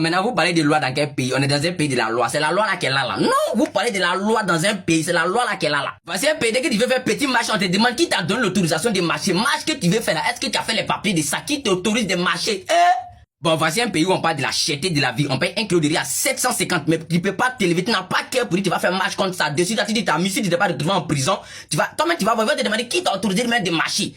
Maintenant, vous parlez de loi dans quel pays? On est dans un pays de la loi. C'est la loi là qu'elle a là. Non, vous parlez de la loi dans un pays. C'est la loi là qu'elle a là. Voici un pays dès que tu veux faire petit marché, on te demande qui t'a donné l'autorisation de marcher. Marche que tu veux faire là. Est-ce que tu as fait les papiers de ça? Qui t'autorise de marcher? Bon, voici un pays où on parle de la cherté de la vie. On paye un kilo de riz à 750, mais tu peux pas te lever, tu n'as pas cœur pour dire tu vas faire marche contre ça. Dessus, tu dis ta mission, tu ne t'es pas retrouvé en prison. Toi-même, tu vas te demander qui t'a autorisé de mettre des marchés.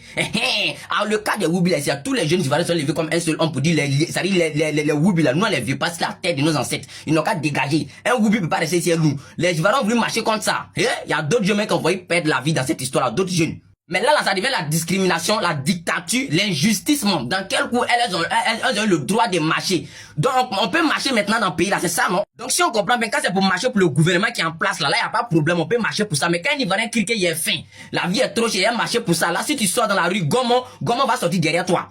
Alors, le cas des Woubi, là, c'est tous les jeunes Ivoiriens sont levés comme un seul homme pour dire les Woubi, là, nous, on les vieux pas la tête de nos ancêtres. Ils n'ont qu'à dégager. Un Woubi peut pas rester ici, nous. Les Ivoiriens ont voulu marcher contre ça. Il y a d'autres jeunes qui ont voulu perdre la vie dans cette histoire-là, d'autres jeunes. Mais là, ça devient la discrimination, la dictature, l'injustice, même. Dans quel coup elles ont le droit de marcher. Donc, on peut marcher maintenant dans le pays, là, c'est ça, non? Donc, si on comprend bien, quand c'est pour marcher pour le gouvernement qui est en place, là, il n'y a pas de problème, on peut marcher pour ça. Mais quand un Ivoirien crie qu'il y a faim, la vie est trop chère, il y a marché pour ça. Là, si tu sors dans la rue, Gomo va sortir derrière toi.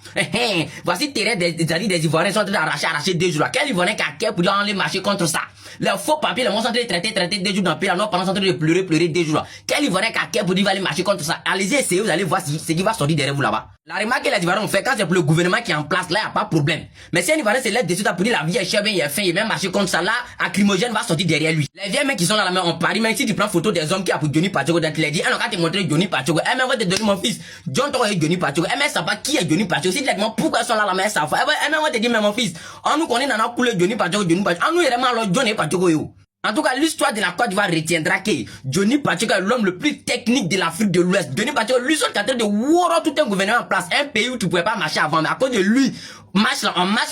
Voici terrain des Ivoiriens sont en train d'arracher 2 jours. Quel Ivoirien qui a cœur pour aller marcher contre ça? Les faux papiers, les gens sont en train de traiter 2 jours dans le pays, là, non, pendant sont en train de pleurer 2 jours. Quel Ivoirien qui a cœur pour dire aller marcher contre ça? Allez-y, essayez, vous allez voir ce qui va sortir derrière vous là-bas. La remarque que les Ivoiriens ont fait, quand c'est pour le gouvernement qui est en place, là, il n'y a pas de problème. Mais si un Ivoirien se lève dessus, pour dire la vie est chère, il est faim, il est même marché contre ça, là, acrymogène va sortir derrière lui. Les vieux mecs qui sont dans la main, on parie, même si tu prends photo des hommes qui a pour Johnny Pacheco, tu les dis, on va te montrer Johnny Pacheco, elle va te donner mon fils, John Toro et Johnny Pacheco, elle ne sait pas qui est Johnny Pacheco, si tu dis, pourquoi ils sont là, la main, elle savent, elle va te dire, mais mon fils, on nous connaît dans la couleur Johnny Pacheco, on nous, il est vraiment Johnny Pacheco, yo. En tout cas, l'histoire de la Côte d'Ivoire retiendra que Johnny Pacheco est l'homme le plus technique de l'Afrique de l'Ouest. Johnny Pacheco, lui, sont en train de voir tout un gouvernement en place. Un pays où tu pouvais pas marcher avant. Mais à cause de lui, on marche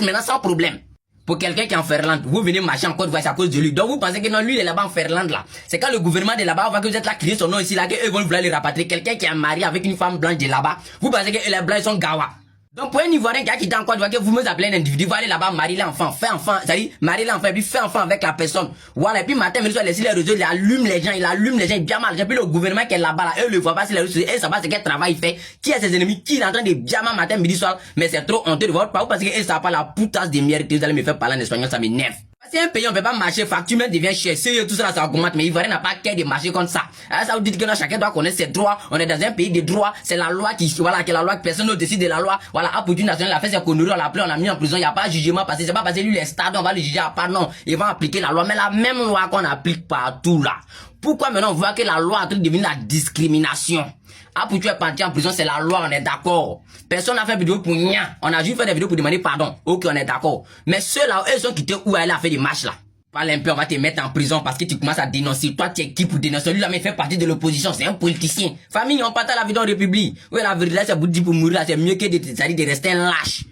maintenant sans problème. Pour quelqu'un qui est en Ferland, vous venez marcher en Côte d'Ivoire, c'est à cause de lui. Donc vous pensez que non, lui, il est là-bas en Ferland, là. C'est quand le gouvernement de là-bas, on voit que vous êtes là, crier son nom ici, là, qu'eux vont vouloir le rapatrier. Quelqu'un qui est marié avec une femme blanche de là-bas. Vous pensez que les blancs, ils sont gawa. Donc pour un Ivoirien qui est en Côte d'Ivoire, que vous me appelez un individu, vous allez là-bas, marier l'enfant, faire enfant, c'est-à-dire marier l'enfant, et puis faire enfant avec la personne. Voilà, et puis matin, mais il laisse les réseaux, il allume les gens, il bien mal. Et puis le gouvernement qui est là-bas, là, eux le voient pas sur les réseaux, et ça va, c'est quel travail il fait, qui est ses ennemis, qui est en train de bien mal matin, midi, soir, mais c'est trop honteux de votre part, parce que eux savent pas la poutasse de merde que vous allez me faire parler en espagnol, ça m'énerve. Si un pays on peut pas marcher, facture même devient cher, sérieux, tout ça, ça augmente, mais Ivoirien n'a pas qu'à de marcher comme ça. Alors, ça vous dit que là, chacun doit connaître ses droits, on est dans un pays de droits, c'est la loi qui, voilà, que la loi, personne ne décide de la loi, voilà, Apoutu national a fait ses conneries, on l'a appelé, on l'a mis en prison, il n'y a pas de jugement passé, c'est pas parce que lui, les stades, on va le juger à part, non, ils vont appliquer la loi, mais la même loi qu'on applique partout, là. Pourquoi maintenant on voit que la loi a en devenu la discrimination? Ah, pour tu es parti en prison, c'est la loi, on est d'accord. Personne n'a fait vidéo pour rien. On a juste fait des vidéos pour demander pardon. Ok, on est d'accord. Mais ceux-là, eux sont quittés où elle a fait des marches là. Parle un peu, on va te mettre en prison parce que tu commences à dénoncer. Toi, tu es qui pour dénoncer? Lui, là, mais fait partie de l'opposition. C'est un politicien. Famille, on partage la vie dans la République. Oui, la vérité, c'est pour dire pour mourir, c'est mieux que de rester un lâche.